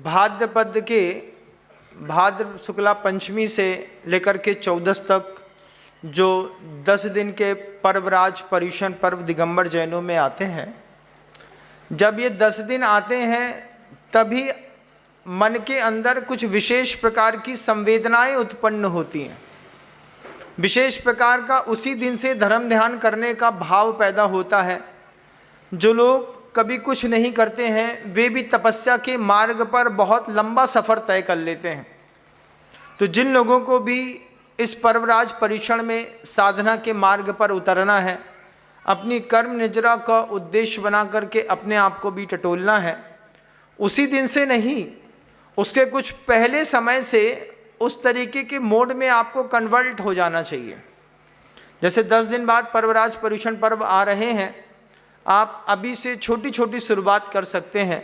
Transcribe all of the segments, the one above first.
भाद्रपद के भाद्र शुक्ला पंचमी से लेकर के 14 तक जो 10 दिन के पर्वराज पर्युषण पर्व दिगंबर जैनों में आते हैं, जब ये 10 दिन आते हैं तभी मन के अंदर कुछ विशेष प्रकार की संवेदनाएं उत्पन्न होती हैं। विशेष प्रकार का उसी दिन से धर्म ध्यान करने का भाव पैदा होता है। जो लोग कभी कुछ नहीं करते हैं वे भी तपस्या के मार्ग पर बहुत लंबा सफ़र तय कर लेते हैं। तो जिन लोगों को भी इस पर्वराज पर्युषण में साधना के मार्ग पर उतरना है, अपनी कर्म निजरा का उद्देश्य बना करके अपने आप को भी टटोलना है, उसी दिन से नहीं, उसके कुछ पहले समय से उस तरीके के मोड में आपको कन्वर्ट हो जाना चाहिए। जैसे 10 दिन बाद पर्वराज पर्युषण पर्व आ रहे हैं, आप अभी से छोटी छोटी शुरुआत कर सकते हैं।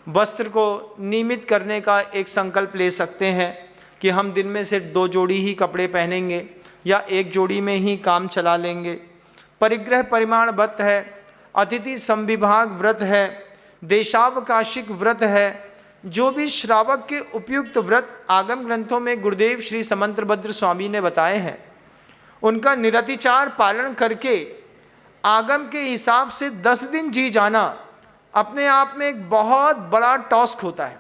वस्त्र को नियमित करने का एक संकल्प ले सकते हैं कि हम दिन में सिर्फ 2 जोड़ी ही कपड़े पहनेंगे या 1 जोड़ी में ही काम चला लेंगे। परिग्रह परिमाण व्रत है, अतिथि संविभाग व्रत है, देशावकाशिक व्रत है। जो भी श्रावक के उपयुक्त व्रत आगम ग्रंथों में गुरुदेव श्री समंतभद्र स्वामी ने बताए हैं, उनका निरतिचार पालन करके आगम के हिसाब से 10 दिन जी जाना अपने आप में एक बहुत बड़ा टास्क होता है।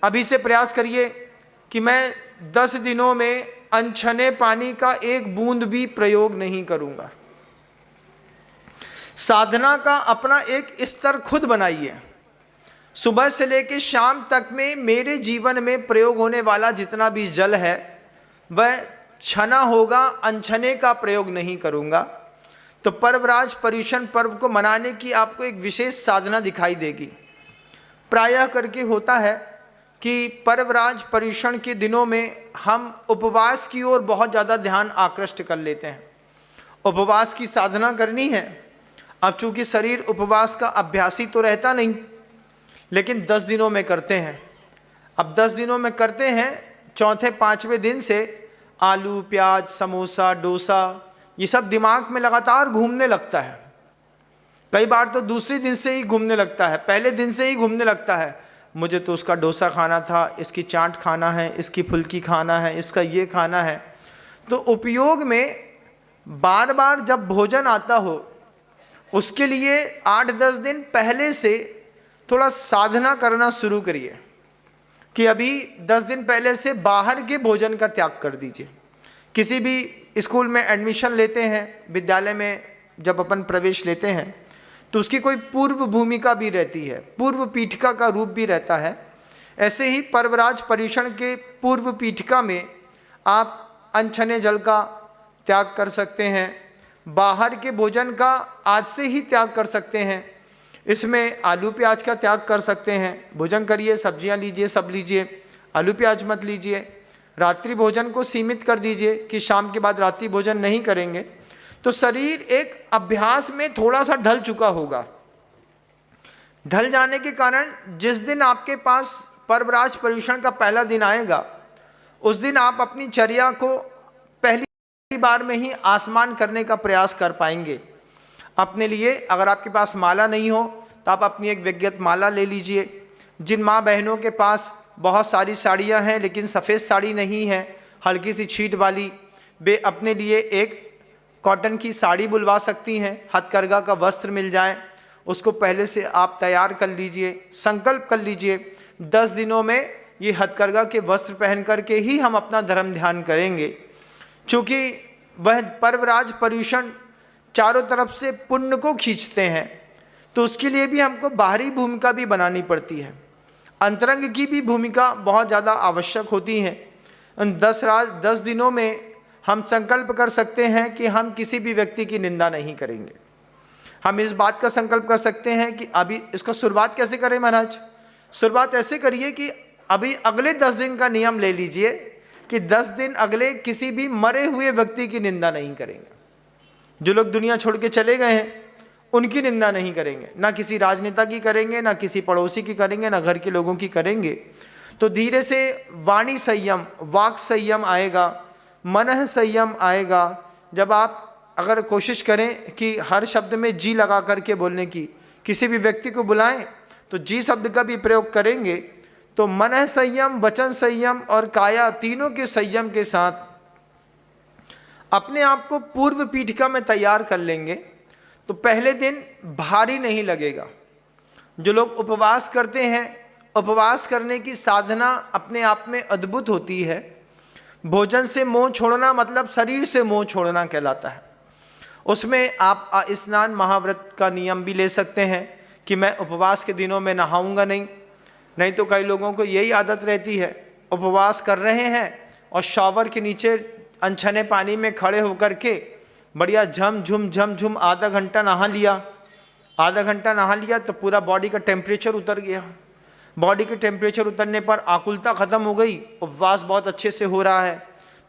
अभी से प्रयास करिए कि मैं 10 दिनों में अनछने पानी का एक बूंद भी प्रयोग नहीं करूंगा। साधना का अपना एक स्तर खुद बनाइए। सुबह से लेकर शाम तक में मेरे जीवन में प्रयोग होने वाला जितना भी जल है वह छना होगा, अनछने का प्रयोग नहीं करूंगा। तो पर्वराज पर्युषण पर्व को मनाने की आपको एक विशेष साधना दिखाई देगी। प्रायः करके होता है कि पर्वराज पर्युषण के दिनों में हम उपवास की ओर बहुत ज़्यादा ध्यान आकृष्ट कर लेते हैं। उपवास की साधना करनी है। अब चूंकि शरीर उपवास का अभ्यासी तो रहता नहीं, लेकिन 10 दिनों में करते हैं। अब 10 दिनों में करते हैं, चौथे 5वें दिन से आलू प्याज समोसा डोसा ये सब दिमाग में लगातार घूमने लगता है। कई बार तो दूसरे दिन से ही घूमने लगता है, पहले दिन से ही घूमने लगता है। मुझे तो उसका डोसा खाना था, इसकी चाट खाना है, इसकी फुल्की खाना है, इसका ये खाना है। तो उपयोग में बार बार जब भोजन आता हो, उसके लिए 8-10 दिन पहले से थोड़ा साधना करना शुरू करिए कि अभी 10 दिन पहले से बाहर के भोजन का त्याग कर दीजिए। किसी भी स्कूल में एडमिशन लेते हैं, विद्यालय में जब अपन प्रवेश लेते हैं, तो उसकी कोई पूर्व भूमिका भी रहती है, पूर्व पीठिका का रूप भी रहता है। ऐसे ही पर्वराज पर्युषण के पूर्व पीठिका में आप अनछने जल का त्याग कर सकते हैं, बाहर के भोजन का आज से ही त्याग कर सकते हैं। इसमें आलू प्याज का त्याग कर सकते हैं। भोजन करिए, सब्जियां लीजिए, सब लीजिए, आलू प्याज मत लीजिए। रात्रि भोजन को सीमित कर दीजिए कि शाम के बाद रात्रि भोजन नहीं करेंगे। तो शरीर एक अभ्यास में थोड़ा सा ढल चुका होगा। ढल जाने के कारण जिस दिन आपके पास पर्वराज पर्युषण का पहला दिन आएगा, उस दिन आप अपनी चर्या को पहली बार में ही आसमान करने का प्रयास कर पाएंगे। अपने लिए अगर आपके पास माला नहीं हो तो आप अपनी एक व्यक्तिगत माला ले लीजिए। जिन माँ बहनों के पास बहुत सारी साड़ियाँ हैं लेकिन सफ़ेद साड़ी नहीं है, हल्की सी छीट वाली, वे अपने लिए एक कॉटन की साड़ी बुलवा सकती हैं। हथकरघा का वस्त्र मिल जाए, उसको पहले से आप तैयार कर लीजिए। संकल्प कर लीजिए 10 दिनों में ये हथकरघा के वस्त्र पहन करके ही हम अपना धर्म ध्यान करेंगे। चूँकि वह पर्वराज पर्युषण चारों तरफ से पुण्य को खींचते हैं, तो उसके लिए भी हमको बाहरी भूमिका भी बनानी पड़ती है। अंतरंग की भी भूमिका बहुत ज़्यादा आवश्यक होती है। उन 10 दिनों में हम संकल्प कर सकते हैं कि हम किसी भी व्यक्ति की निंदा नहीं करेंगे। हम इस बात का संकल्प कर सकते हैं कि अभी इसका शुरुआत कैसे करें महाराज? शुरुआत ऐसे करिए कि अभी अगले 10 दिन का नियम ले लीजिए कि 10 दिन अगले किसी भी मरे हुए व्यक्ति की निंदा नहीं करेंगे। जो लोग दुनिया छोड़ के चले गए हैं उनकी निंदा नहीं करेंगे, ना किसी राजनेता की करेंगे, ना किसी पड़ोसी की करेंगे, ना घर के लोगों की करेंगे। तो धीरे से वाणी संयम, वाक संयम आएगा, मन संयम आएगा। जब आप अगर कोशिश करें कि हर शब्द में जी लगा करके बोलने की, किसी भी व्यक्ति को बुलाएं तो जी शब्द का भी प्रयोग करेंगे, तो मन संयम, वचन संयम और काया, तीनों के संयम के साथ अपने आप को पूर्व पीठिका में तैयार कर लेंगे तो पहले दिन भारी नहीं लगेगा। जो लोग उपवास करते हैं, उपवास करने की साधना अपने आप में अद्भुत होती है। भोजन से मोह छोड़ना मतलब शरीर से मोह छोड़ना कहलाता है। उसमें आप स्नान महाव्रत का नियम भी ले सकते हैं कि मैं उपवास के दिनों में नहाऊंगा नहीं तो कई लोगों को यही आदत रहती है, उपवास कर रहे हैं और शॉवर के नीचे अनछने पानी में खड़े होकर के बढ़िया झम आधा घंटा नहा लिया तो पूरा बॉडी का टेम्परेचर उतर गया। बॉडी के टेम्परेचर उतरने पर आकुलता ख़त्म हो गई, उपवास बहुत अच्छे से हो रहा है।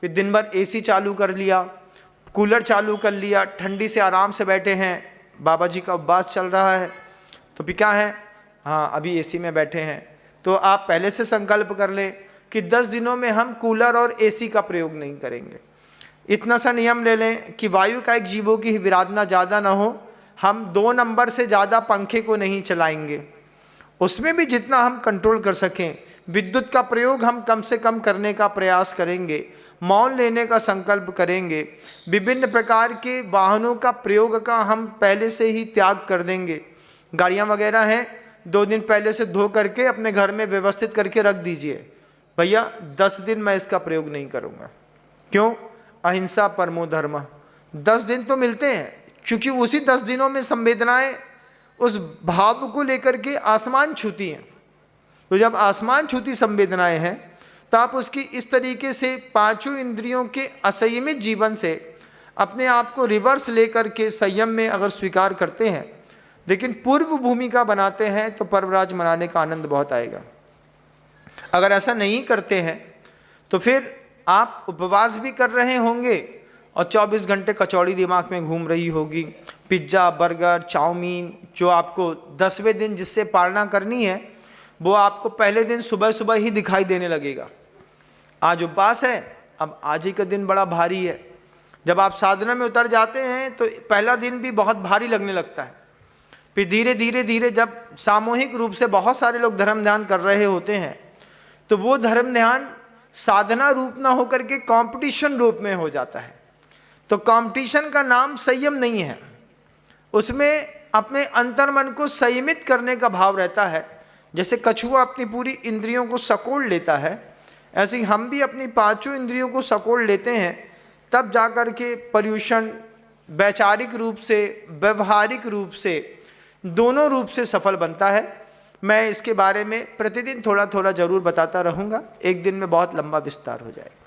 फिर दिन भर एसी चालू कर लिया, कूलर चालू कर लिया, ठंडी से आराम से बैठे हैं, बाबा जी का उपवास चल रहा है। तो फिर क्या है, हाँ अभी एसी में बैठे हैं। तो आप पहले से संकल्प कर लें कि 10 दिनों में हम कूलर और एसी का प्रयोग नहीं करेंगे। इतना सा नियम ले लें कि वायु का एक जीवों की विराधना ज़्यादा ना हो। हम 2 नंबर से ज़्यादा पंखे को नहीं चलाएंगे, उसमें भी जितना हम कंट्रोल कर सकें। विद्युत का प्रयोग हम कम से कम करने का प्रयास करेंगे। मौन लेने का संकल्प करेंगे। विभिन्न प्रकार के वाहनों का प्रयोग का हम पहले से ही त्याग कर देंगे। गाड़ियाँ वगैरह हैं, 2 दिन पहले से धो करके अपने घर में व्यवस्थित करके रख दीजिए, भैया 10 दिन मैं इसका प्रयोग नहीं करूँगा। क्यों? अहिंसा परमो धर्म। 10 दिन तो मिलते हैं, क्योंकि उसी 10 दिनों में संवेदनाएं उस भाव को लेकर के आसमान छूती हैं। तो जब आसमान छूती संवेदनाएं हैं तो आप उसकी इस तरीके से 5 इंद्रियों के असंयमित जीवन से अपने आप को रिवर्स लेकर के संयम में अगर स्वीकार करते हैं, लेकिन पूर्व भूमिका बनाते हैं तो पर्वराज मनाने का आनंद बहुत आएगा। अगर ऐसा नहीं करते हैं तो फिर आप उपवास भी कर रहे होंगे और 24 घंटे कचौड़ी दिमाग में घूम रही होगी। पिज्ज़ा, बर्गर, चाउमीन, जो आपको 10वें दिन जिससे पालना करनी है वो आपको पहले दिन सुबह सुबह ही दिखाई देने लगेगा। आज उपवास है, अब आज ही का दिन बड़ा भारी है। जब आप साधना में उतर जाते हैं तो पहला दिन भी बहुत भारी लगने लगता है। फिर धीरे जब सामूहिक रूप से बहुत सारे लोग धर्म ध्यान कर रहे होते हैं तो वो धर्म ध्यान साधना रूप ना होकर के कंपटीशन रूप में हो जाता है। तो कंपटीशन का नाम संयम नहीं है, उसमें अपने अंतर्मन को संयमित करने का भाव रहता है। जैसे कछुआ अपनी पूरी इंद्रियों को सकोड़ लेता है, ऐसे ही हम भी अपनी 5 इंद्रियों को सकोड़ लेते हैं, तब जाकर के पर्यूषण वैचारिक रूप से, व्यवहारिक रूप से, दोनों रूप से सफल बनता है। मैं इसके बारे में प्रतिदिन थोड़ा थोड़ा जरूर बताता रहूँगा, एक दिन में बहुत लंबा विस्तार हो जाएगा।